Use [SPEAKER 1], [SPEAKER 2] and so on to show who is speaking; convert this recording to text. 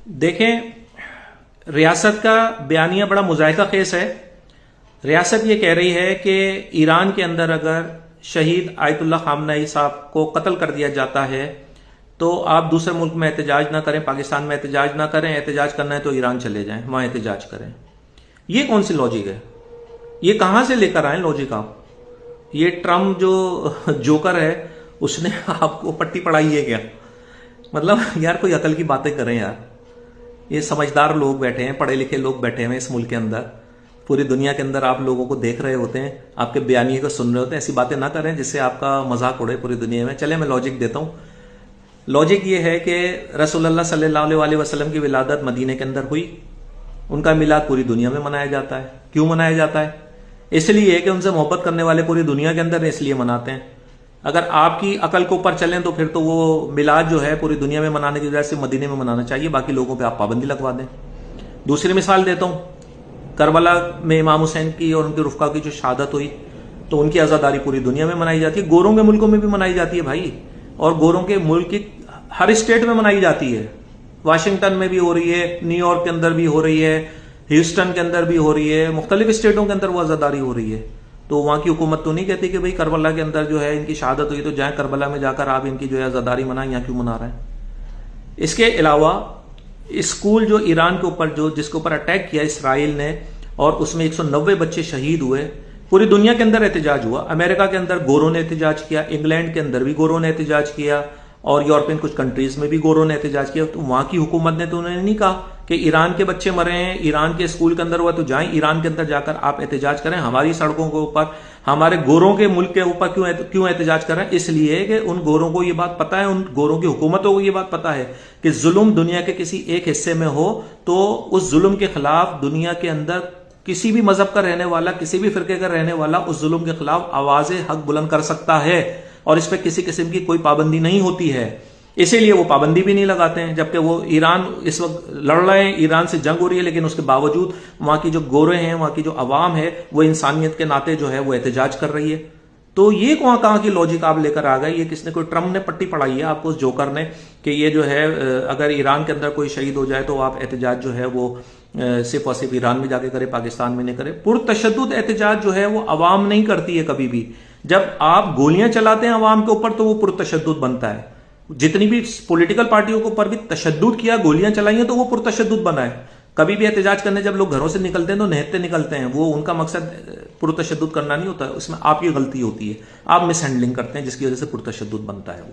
[SPEAKER 1] देखें, रियासत का बयानिया बड़ा मुजाहिका खेस है। रियासत ये कह रही है कि ईरान के अंदर अगर शहीद आयतुल्ला खामनेई साहब को कत्ल कर दिया जाता है तो आप दूसरे मुल्क में एहतजाज ना करें, पाकिस्तान में एहतजाज ना करें, एहतजाज करना है तो ईरान चले जाएं, वहां एहतजाज करें। ये कौन सी लॉजिक है? ये कहां से लेकर आए लॉजिक आप? ये ट्रम्प जो जोकर है उसने आपको पट्टी पढ़ाई है क्या? मतलब यार कोई अकल की बातें करें यार। ये समझदार लोग बैठे हैं, पढ़े लिखे लोग बैठे हैं इस मुल्क के अंदर, पूरी दुनिया के अंदर आप लोगों को देख रहे होते हैं, आपके बयानिए को सुन रहे होते हैं। ऐसी बातें ना करें जिससे आपका मजाक उड़े पूरी दुनिया में। चले मैं लॉजिक देता हूं। लॉजिक ये है कि रसूलुल्लाह सल्लल्लाहु अलैहि वसल्लम की विलादत मदीने के अंदर हुई, उनका मिलाद पूरी दुनिया में मनाया जाता है। क्यों मनाया जाता है? इसलिए कि उनसे मोहब्बत करने वाले पूरी दुनिया के अंदर इसलिए मनाते हैं। अगर आपकी अकल के ऊपर चलें तो फिर तो वो मिलाद जो है पूरी दुनिया में मनाने की वजह से मदीने में मनाना चाहिए, बाकी लोगों पे आप पाबंदी लगवा दें। दूसरी मिसाल देता हूं, करबला में इमाम हुसैन की और उनकी रुफका की जो शहादत हुई तो उनकी आजादारी पूरी दुनिया में मनाई जाती है, गोरों के मुल्कों में भी मनाई जाती है भाई, और गोरों के मुल्क की हर स्टेट में मनाई जाती है। वाशिंगटन में भी हो रही है, न्यूयॉर्क के अंदर भी हो रही है, ह्यूस्टन के अंदर भी हो रही है, मुख्तलिफ स्टेटों के अंदर वो आजादारी हो रही है। तो वहां की हुकूमत तो नहीं कहती कि भाई करबला के अंदर जो है इनकी शहादत हुई तो जाए करबला में जाकर आप इनकी जो है आजादारी मनाएं, यहाँ क्यों मना रहे हैं? इसके अलावा स्कूल जो ईरान के ऊपर जो जिसके ऊपर अटैक किया इसराइल ने और उसमें 190 बच्चे शहीद हुए, पूरी दुनिया के अंदर एहतजाज हुआ। अमेरिका के अंदर गोरों ने एहतजाज किया, इंग्लैंड के अंदर भी गोरों ने एहतजाज किया और यूरोपियन कुछ कंट्रीज में भी गोरों ने एहतजाज किया। तो वहां की हुकूमत ने तो उन्होंने नहीं कहा कि ईरान के बच्चे मरे हैं, ईरान के स्कूल के अंदर हुआ तो जाएं ईरान के अंदर जाकर आप एहतजाज करें, हमारी सड़कों के ऊपर, हमारे गोरों के मुल्क के ऊपर क्यों एहतजाज कर रहे हैं? इसलिए कि उन गोरों को ये बात पता है, उन गोरों की हुकूमतों को ये बात पता है कि जुल्म दुनिया के किसी एक हिस्से में हो तो उस जुल्म के खिलाफ दुनिया के अंदर किसी भी मजहब का रहने वाला, किसी भी फिरके का रहने वाला उस जुल्म के खिलाफ आवाज हक बुलंद कर सकता है और इस पर किसी किस्म की कोई पाबंदी नहीं होती है। इसीलिए वो पाबंदी भी नहीं लगाते हैं, जबकि वो ईरान इस वक्त लड़ रहे हैं, ईरान से जंग हो रही है, लेकिन उसके बावजूद वहां की जो गोरे हैं, वहां की जो अवाम है, वो इंसानियत के नाते जो है वो एहतजाज कर रही है। तो ये कहां की लॉजिक आप लेकर आ गए? ये किसने, कोई ट्रम्प ने पट्टी पढ़ाई है आपको, उस जोकर ने, कि ये जो है अगर ईरान के अंदर कोई शहीद हो जाए तो आप एहतजाज जो है वो सिर्फ और सिर्फ ईरान में जाके करे, पाकिस्तान में नहीं करे। पुरतशद्दुद एहतजाज जो है वो अवाम नहीं करती है कभी भी। जब आप गोलियां चलाते हैं अवाम के ऊपर तो वो पुरतशद्दुद बनता है। जितनी भी पॉलिटिकल पार्टियों के ऊपर भी तशद्दुद किया, गोलियां चलाई हैं, तो वो पुरतशद्दुद बना है। कभी भी एहतजाज करने जब लोग घरों से निकलते हैं तो निहत्ते निकलते हैं, वो उनका मकसद पुरतशद्दुद करना नहीं होता, उसमें आपकी गलती होती है, आप मिसहैंडलिंग करते हैं जिसकी वजह से पुरतशद्दुद बनता है वो।